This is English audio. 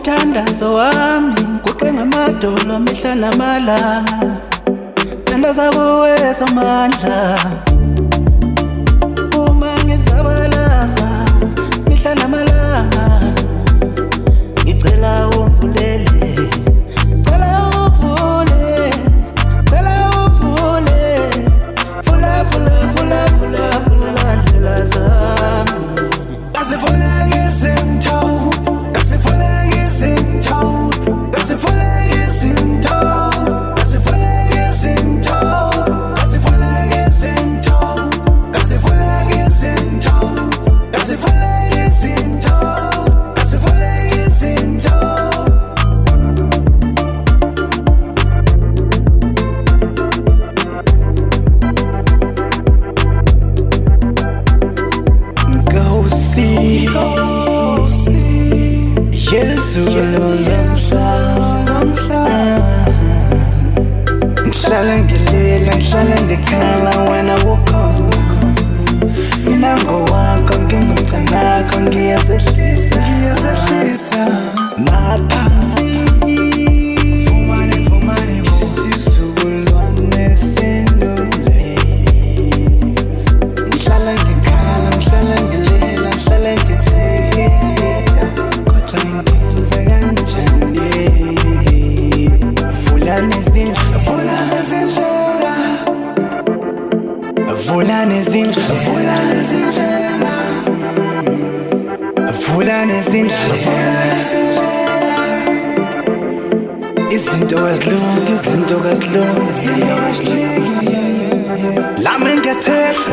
umthandazo wami nguqe ngamadolo mihla namalanga thandaza kuwe somandla uma ngizabalaza mihla namalanga ngicela uvulele Ngihlala ngilila, ngihlala ngikhala wena ukhona mina ngowakho, ngingumthanakho, ngiyazehlisa naphansi Fumane isizukulwane sendule Ngihlala ngikhala, ngihlala ngilila, ngihlala ngitheketa kodwa ngenze kanjani Vulana izindlela Izinto kasilungi Lami ngiyathetha